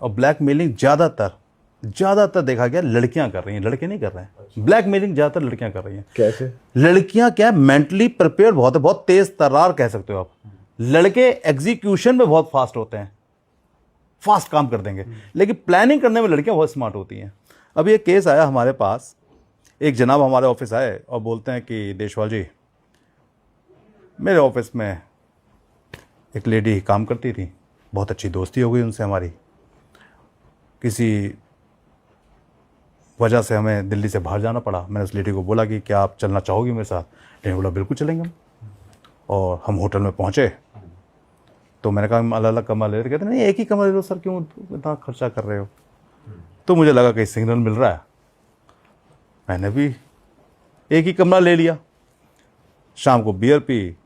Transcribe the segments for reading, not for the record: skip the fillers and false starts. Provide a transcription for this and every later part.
और ब्लैकमेलिंग ज़्यादातर देखा गया लड़कियां कर रही हैं, लड़के नहीं कर रहे हैं। ब्लैकमेलिंग ज़्यादातर लड़कियां कर रही हैं। कैसे? लड़कियां क्या मेंटली प्रिपेयर बहुत है, बहुत तेज तर्रार कह सकते हो आप। लड़के एग्जीक्यूशन में बहुत फास्ट होते हैं, फास्ट काम कर देंगे, लेकिन प्लानिंग करने में लड़कियां बहुत स्मार्ट होती हैं। अभी एक केस आया हमारे पास, एक जनाब हमारे ऑफिस आए और बोलते हैं कि देशवाल जी, मेरे ऑफिस में एक लेडी काम करती थी, बहुत अच्छी दोस्ती हो गई उनसे हमारी, किसी वजह से हमें दिल्ली से बाहर जाना पड़ा। मैंने उस लेडी को बोला कि क्या आप चलना चाहोगी मेरे साथ? लेकिन बोला बिल्कुल चलेंगे हम। और हम होटल में पहुँचे तो मैंने कहा अलग अलग कमरा ले रहे, कहते नहीं एक ही कमरा ले लो सर, क्यों इतना खर्चा कर रहे हो? तो मुझे लगा कहीं सिग्नल मिल रहा है, मैंने भी एक ही कमरा ले लिया। शाम को बियर पी,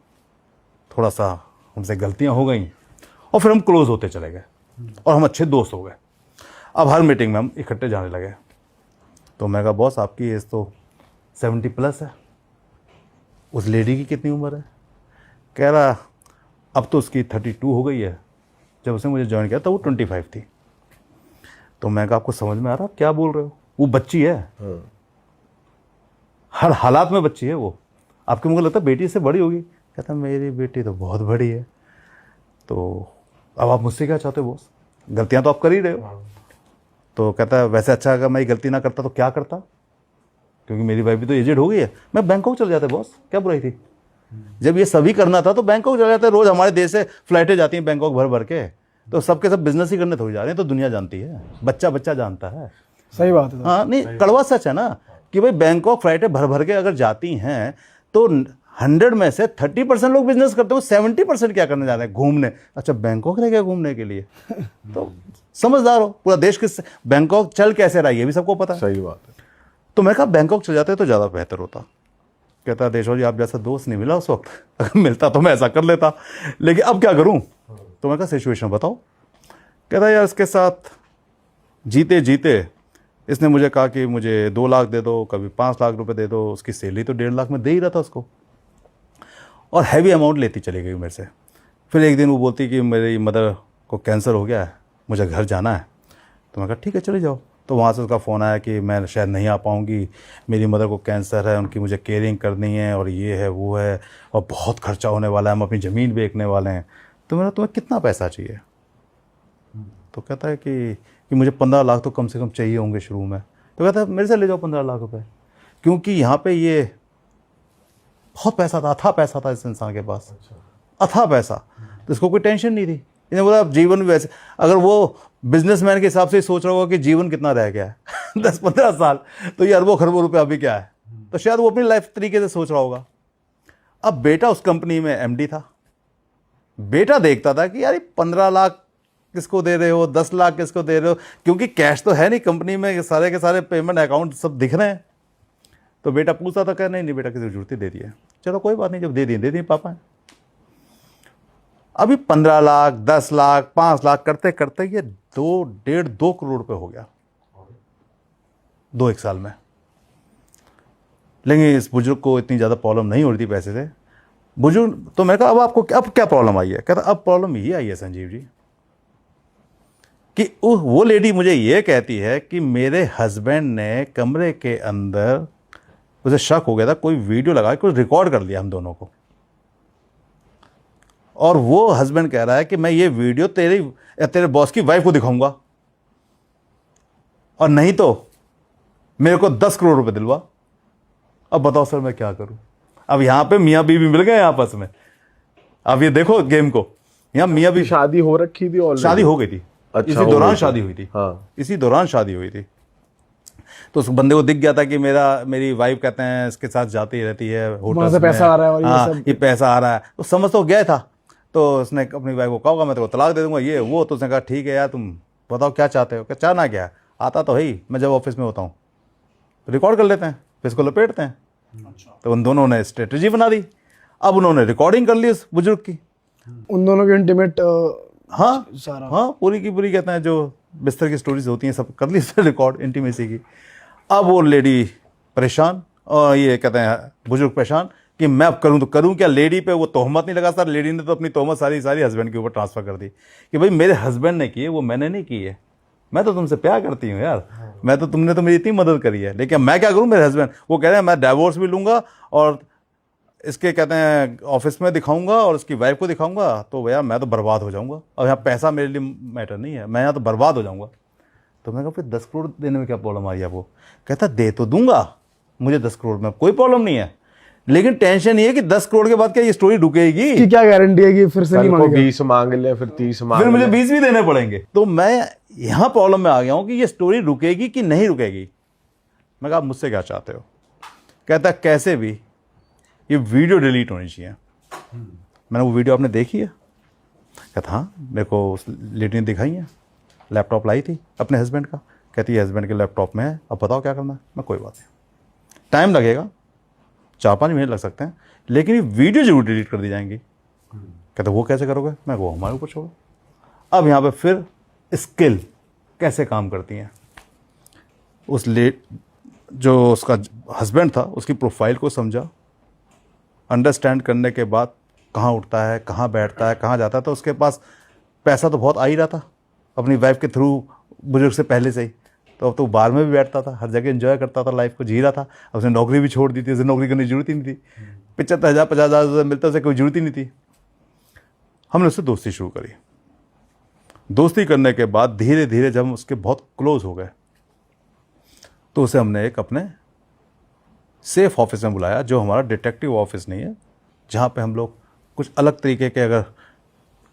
थोड़ा सा हमसे गलतियां हो गई और फिर हम क्लोज होते चले गए और हम अच्छे दोस्त हो गए। अब हर मीटिंग में हम इकट्ठे जाने लगे। तो मैं कहा बॉस आपकी एज तो 70+ है, उस लेडी की कितनी उम्र है? कह रहा अब तो उसकी 32 हो गई है, जब उसने मुझे ज्वाइन किया तब वो 25 थी। तो मैं कहा आपको समझ में आ रहा आप क्या बोल रहे हो? वो बच्ची है, हर हालात में बच्ची है वो। आपको मुझे लगता है बेटी से बड़ी होगी? कहता मेरी बेटी तो बहुत बड़ी है। तो अब आप मुझसे क्या चाहते हो बॉस? गलतियां तो आप कर ही रहे हो। तो कहता है वैसे अच्छा अगर मैं ये गलती ना करता तो क्या करता, क्योंकि मेरी वाइफ भी तो एजेड हो गई है। मैं बैंकॉक चल जाता बॉस, क्या बुराई थी? जब ये सभी करना था तो बैंकॉक चल जाते। रोज हमारे देश से फ्लाइटें जाती हैं बैंकॉक भर भर के, तो सबके सब बिजनेस ही करने थोड़ी जा रहे हैं। तो दुनिया जानती है, बच्चा बच्चा जानता है। सही बात है। हाँ नहीं, कड़वा सच है ना कि भाई बैंकॉक फ्लाइटें भर भर के अगर जाती हैं तो 100 में से 30% लोग बिजनेस करते हो, 70% क्या करने जा रहे हैं? घूमने। अच्छा बैंकॉक रह गया घूमने के लिए? तो समझदार हो, पूरा देश किस बैंकॉक चल कैसे रहा है ये भी सबको पता है। सही बात है। तो मैं कहा बैंकॉक चल जाते तो ज़्यादा बेहतर होता। कहता देशवाल जी आप जैसा दोस्त नहीं मिला उस वक्त, अगर मिलता तो मैं ऐसा कर लेता, लेकिन अब क्या करूं? तो मैं कहा सिचुएशन बताओ। कहता यार इसके साथ जीते जीते इसने मुझे कहा कि मुझे 2 लाख दे दो, कभी 5 लाख रुपए दे दो। उसकी सैलरी तो 1.5 लाख में दे ही रहा था उसको, और हैवी अमाउंट लेती चली गई मेरे से। फिर एक दिन वो बोलती कि मेरी मदर को कैंसर हो गया है, मुझे घर जाना है। तो मैं कहा ठीक है चले जाओ। तो वहाँ से उसका फ़ोन आया कि मैं शायद नहीं आ पाऊँगी, मेरी मदर को कैंसर है, उनकी मुझे केयरिंग करनी है, और ये है वो है, और बहुत खर्चा होने वाला है, हम अपनी ज़मीन बेचने वाले हैं। तो मेरा तुम्हें कितना पैसा चाहिए? तो कहता है कि मुझे 15 लाख तो कम से कम चाहिए होंगे शुरू में। तो कहता है मेरे से ले जाओ 15 लाख रुपए, क्योंकि यहाँ पे ये बहुत पैसा था, अथाह पैसा था इस इंसान के पास, अथाह पैसा। तो इसको कोई टेंशन नहीं थी। इन्हें बोला जीवन भी वैसे, अगर वो बिजनेसमैन के हिसाब से सोच रहा होगा कि जीवन कितना रह गया है 10-15 साल, तो ये अरबों खरबों रुपये अभी क्या है, तो शायद वो अपनी लाइफ तरीके से सोच रहा होगा। अब बेटा उस कंपनी में एमडी था। बेटा देखता था कि यार 15 लाख किसको दे रहे हो, 10 लाख किसको दे रहे हो, क्योंकि कैश तो है नहीं कंपनी में, सारे के सारे पेमेंट अकाउंट सब दिख रहे हैं। तो बेटा पूछता था, कह नहीं बेटा किसी जरूरत ही दे दिए। चलो कोई बात नहीं, जब दे दी पापा। अभी 15 लाख, 10 लाख, 5 लाख करते करते ये 2 करोड़ रुपए हो गया 2-1 साल में। लेकिन इस बुजुर्ग को इतनी ज़्यादा प्रॉब्लम नहीं हो रही थी पैसे से। बुजुर्ग तो मैंने कहा अब आपको अब क्या प्रॉब्लम आई है? कहता अब प्रॉब्लम ये आई है संजीव जी कि वो लेडी मुझे ये कहती है कि मेरे हस्बैंड ने कमरे के अंदर, उसे शक हो गया था, कोई वीडियो लगा के कुछ रिकॉर्ड कर लिया हम दोनों को, और वो हस्बैंड कह रहा है कि मैं ये वीडियो तेरे बॉस की वाइफ को दिखाऊंगा, और नहीं तो मेरे को 10 करोड़ रुपए दिलवा। अब बताओ सर मैं क्या करूं? अब यहां पे मियां बीवी मिल गए आपस में। अब ये देखो गेम को, यहां मियां बीवी, शादी हो रखी थी ऑलरेडी? शादी हो गई थी। अच्छा, इसी दौरान शादी हुई थी। हाँ। इसी दौरान शादी हुई थी। तो उस बंदे को दिख गया था कि मेरी वाइफ कहते हैं इसके साथ जाती रहती है होटल से, पैसा आ रहा है और हाँ, ये सब, ये पैसा आ रहा है। तो समझ तो गया था। तो उसने अपनी वाइफ को कहा मैं तेरे को तलाक दे दूंगा, ये वो। तो उसने कहा ठीक है यार तुम बताओ क्या चाहते हो? क्या चाहना क्या? आता तो ही मैं जब ऑफिस में होता हूँ रिकॉर्ड कर लेते हैं, फिर इसको लपेटते हैं। तो उन दोनों ने स्ट्रेटजी बना दी। अब उन्होंने रिकॉर्डिंग कर ली उस बुजुर्ग की, उन दोनों की इंटीमेट, हाँ सारा, हाँ, पूरी की पूरी कहते हैं जो बिस्तर की स्टोरीज होती हैं सब कर ली रिकॉर्ड इंटीमेसी की। अब वो लेडी परेशान, और ये कहते हैं बुजुर्ग परेशान कि मैं अब करूं तो करूं क्या? लेडी पे वो तोहमत नहीं लगा सर, लेडी ने तो अपनी तोहमत सारी हस्बैंड के ऊपर ट्रांसफर कर दी कि भाई मेरे हस्बैंड ने की है, वो मैंने नहीं की है। मैं तो तुमसे प्यार करती हूँ यार, मैं तो तुमने तो मेरी इतनी मदद करी है, लेकिन मैं क्या करूँ, मेरे हस्बैंड वो कह रहे हैं मैं डाइवोर्स भी लूँगा और इसके कहते हैं ऑफिस में दिखाऊंगा और उसकी वाइफ को दिखाऊंगा, तो भैया मैं तो बर्बाद हो जाऊंगा, और यहाँ पैसा मेरे लिए मैटर नहीं है, मैं यहाँ तो बर्बाद हो जाऊंगा। तो मैंने कहा फिर 10 करोड़ देने में क्या प्रॉब्लम आ रही है आपको? कहता दे तो दूंगा, मुझे 10 करोड़ में कोई प्रॉब्लम नहीं है, लेकिन टेंशन ये है कि 10 करोड़ के बाद क्या ये स्टोरी रुकेगी? की क्या गारंटी है कि फिर से नहीं कल को मांगेगा? 20 मांग ले, फिर 30 मांग फिर मुझे ले। 20 भी देने पड़ेंगे। तो मैं यहाँ प्रॉब्लम में आ गया हूँ कि ये स्टोरी रुकेगी कि नहीं रुकेगी। मैं कहा आप मुझसे क्या चाहते हो? कहता कैसे भी ये वीडियो डिलीट होनी चाहिए। मैंने वो वीडियो आपने देखी है? कहता हाँ, मेरे को उस लेडी ने दिखाई है, लैपटॉप लाई थी अपने हस्बैंड का, कहती है हस्बैंड के लैपटॉप में है, अब बताओ क्या करना है। मैं कोई बात नहीं, टाइम लगेगा, 4-5 मिनट लग सकते हैं, लेकिन ये वीडियो जरूर डिलीट कर दी जाएंगी। कहते वो कैसे करोगे? मैं वो हमारे ऊपर छोड़ो। अब यहाँ पे फिर स्किल कैसे काम करती हैं, जो उसका हस्बैंड था उसकी प्रोफाइल को समझा, अंडरस्टैंड करने के बाद कहाँ उठता है, कहाँ बैठता है, कहाँ जाता है। तो उसके पास पैसा तो बहुत आ ही रहा था अपनी वाइफ के थ्रू, बुजुर्ग से पहले से ही। तो अब तो बार में भी बैठता था, हर जगह एंजॉय करता था, लाइफ को जी रहा था। अब उसने नौकरी भी छोड़ दी थी, उसे नौकरी करने की जरूरत ही नहीं थी, 75,000 50,000 मिलता, उसे कोई जरूरत ही नहीं थी। हमने उससे दोस्ती शुरू करी। दोस्ती करने के बाद धीरे धीरे जब हम उसके बहुत क्लोज हो गए, तो उसे हमने एक अपने सेफ ऑफिस में बुलाया, जो हमारा डिटेक्टिव ऑफिस नहीं है, जहाँ पे हम लोग कुछ अलग तरीके के अगर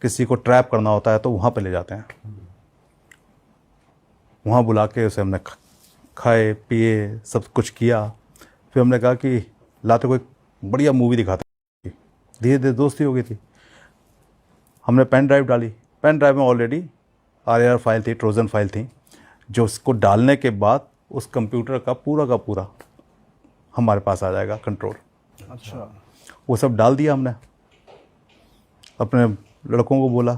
किसी को ट्रैप करना होता है तो वहाँ पे ले जाते हैं। वहाँ बुला के उसे हमने खाए पिए सब कुछ किया। फिर हमने कहा कि लाते कोई बढ़िया मूवी दिखाते। धीरे धीरे दोस्ती हो गई थी। हमने पेन ड्राइव डाली, पेन ड्राइव में ऑलरेडी RAR फाइल थी, ट्रोजन फाइल थी, जो उसको डालने के बाद उस कंप्यूटर का पूरा हमारे पास आ जाएगा कंट्रोल। अच्छा, वो सब डाल दिया हमने। अपने लड़कों को बोला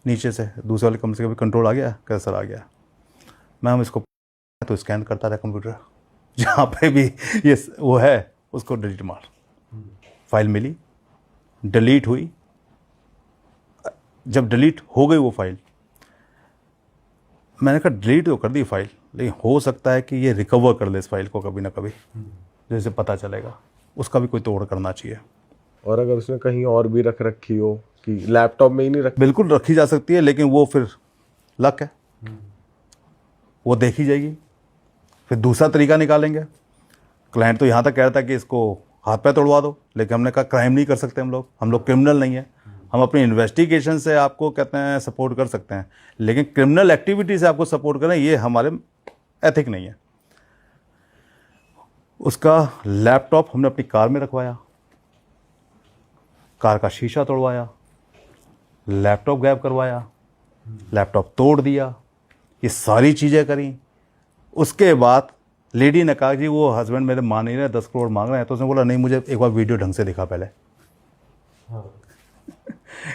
नीचे से, दूसरे वाले कमरे से भी कंट्रोल आ गया? कैसा सर आ गया। मैं हम इसको तो स्कैन करता रहा कंप्यूटर, जहाँ पे भी ये वो है उसको डिलीट मार। फाइल मिली, डिलीट हुई। जब डिलीट हो गई वो फाइल, मैंने कहा डिलीट तो कर दी फाइल, लेकिन हो सकता है कि ये रिकवर कर ले इस फाइल को कभी ना कभी, जैसे पता चलेगा, उसका भी कोई तोड़ करना चाहिए। और अगर उसने कहीं और भी रख रखी हो कि लैपटॉप में ही नहीं रख, बिल्कुल रखी जा सकती है, लेकिन वो फिर लक है, वो देखी जाएगी। फिर दूसरा तरीका निकालेंगे। क्लाइंट तो यहाँ तक कह रहा था कि इसको हाथ पैर तोड़वा दो, लेकिन हमने कहा क्राइम नहीं कर सकते हम लोग क्रिमिनल नहीं है। हम अपनी इन्वेस्टिगेशन से आपको कहते हैं सपोर्ट कर सकते हैं, लेकिन क्रिमिनल एक्टिविटी से आपको सपोर्ट करें ये हमारे एथिक नहीं है। उसका लैपटॉप हमने अपनी कार में रखवाया, कार का शीशा तोड़वाया, लैपटॉप गायब करवाया, लैपटॉप तोड़ दिया, ये सारी चीज़ें करी। उसके बाद लेडी ने कहा जी वो हस्बैंड मेरे मान नहीं रहे, 10 करोड़ मांग रहे हैं। तो उसने बोला नहीं, मुझे एक बार वीडियो ढंग से दिखा पहले।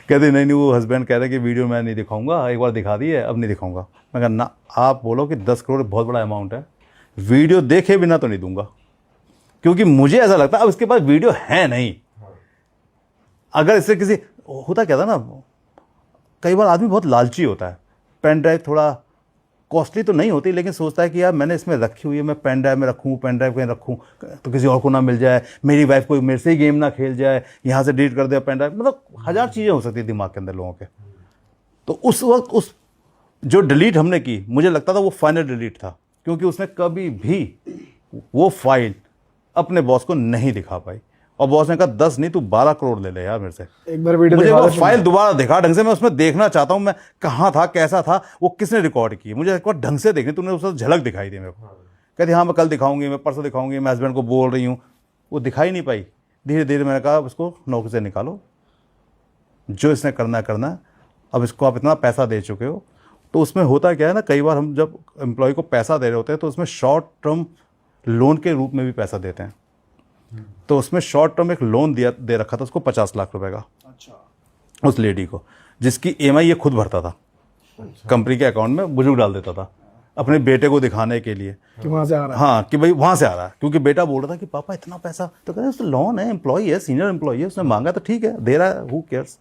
कहते नहीं वो हस्बैंड कह रहे कि वीडियो मैं नहीं दिखाऊंगा, एक बार दिखा दी है, अब नहीं दिखाऊंगा। मैं कहा ना, आप बोलो कि 10 करोड़ बहुत बड़ा अमाउंट है, वीडियो देखे बिना तो नहीं दूंगा, क्योंकि मुझे ऐसा लगता है अब इसके पास वीडियो है नहीं। अगर इससे किसी होता क्या था ना, कई बार आदमी बहुत लालची होता है। पेन ड्राइव थोड़ा कॉस्टली तो नहीं होती, लेकिन सोचता है कि यार मैंने इसमें रखी हुई है, मैं पेन ड्राइव में रखूँ, पेन ड्राइव कहीं रखूँ तो किसी और को ना मिल जाए, मेरी वाइफ कोई मेरे से ही गेम ना खेल जाए, यहाँ से डिलीट कर दे पेन ड्राइव। मतलब 1000 चीज़ें हो सकती है दिमाग के अंदर लोगों के। तो उस वक्त उस जो डिलीट हमने की, मुझे लगता था वो फाइनल डिलीट था, क्योंकि उसने कभी भी वो फाइल अपने बॉस को नहीं दिखा पाई। और बॉस ने कहा 10 नहीं तू 12 करोड़ ले ले यार मेरे से, एक बार वीडियो मुझे दिखा वो दो। फाइल दोबारा दिखा ढंग से, मैं उसमें देखना चाहता हूँ मैं कहाँ था, कैसा था, वो किसने रिकॉर्ड की, मुझे एक बार ढंग से देखनी। तूने उसमें झलक दिखाई दी मेरे को। कहती हाँ मैं कल दिखाऊंगी, मैं परसों दिखाऊंगी, मैं हस्बैंड को बोल रही हूँ, वो दिखाई नहीं पाई। धीरे धीरे मैंने कहा उसको नौकरी से निकालो, जो इसने करना, अब इसको आप इतना पैसा दे चुके हो। तो उसमें होता क्या है ना, कई बार हम जब एम्प्लॉय को पैसा दे रहे होते हैं तो उसमें शॉर्ट टर्म लोन के रूप में भी पैसा देते हैं। तो उसमें शॉर्ट टर्म एक लोन दे रखा था उसको 50 लाख रुपए का, अच्छा, उस लेडी को, जिसकी EMI ये खुद भरता था। कंपनी के अकाउंट में बुजुर्ग डाल देता था अपने बेटे को दिखाने के लिए कि वहां से आ रहा है। हाँ कि भाई वहाँ से आ रहा है, क्योंकि बेटा बोल रहा था कि पापा इतना पैसा, तो कहते हैं उसका लोन है, एम्प्लॉई है, सीनियर एम्प्लॉई है, उसने मांगा तो ठीक है दे रहा है, हु केयर्स।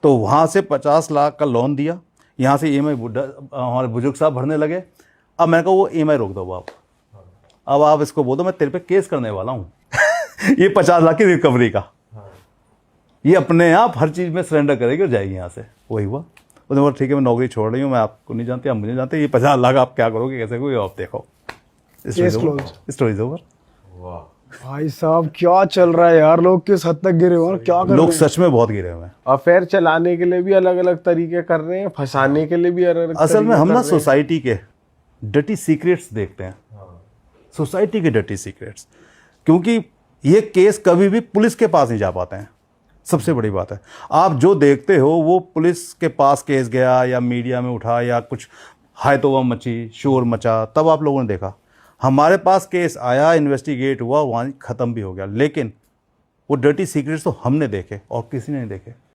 तो वहाँ से 50 लाख का लोन दिया। यहाँ से EMI हमारे बुजुर्ग साहब भरने लगे। अब मैंने कहा वो EMI रोक दो आप, अब आप इसको बोल दो मैं तेरे पे केस करने वाला हूँ ये 50 लाख की रिकवरी का, ये अपने आप हर चीज़ में सरेंडर करेगी और जाएगी यहाँ से। वही हुआ, उसने बोला ठीक है मैं नौकरी छोड़ रही हूँ, मैं आपको नहीं जानती, आप मुझे जानते, ये 50 लाख आप क्या करोगे, कैसे करोगे, आप देखो। Case closed. Story is over. भाई साहब क्या चल रहा है यार, लोग किस हद तक गिरे हुए हैं और क्या कर लोग रहे हैं? सच में बहुत गिरे हुए हैं। अफेयर चलाने के लिए भी अलग अलग तरीके कर रहे हैं, फंसाने के लिए भी अलग अलग असल में हम ना तरीके कर रहे हैं। सोसाइटी के डर्टी सीक्रेट्स देखते हैं, सोसाइटी के डर्टी सीक्रेट्स, क्योंकि ये केस कभी भी पुलिस के पास नहीं जा पाते हैं। सबसे बड़ी बात है, आप जो देखते हो वो पुलिस के पास केस गया या मीडिया में उठा या कुछ हाय तौबा मची, शोर मचा, तब आप लोगों ने देखा। हमारे पास केस आया, इन्वेस्टिगेट हुआ, वहाँ ख़त्म भी हो गया, लेकिन वो डर्टी सीक्रेट्स तो हमने देखे और किसी ने नहीं देखे।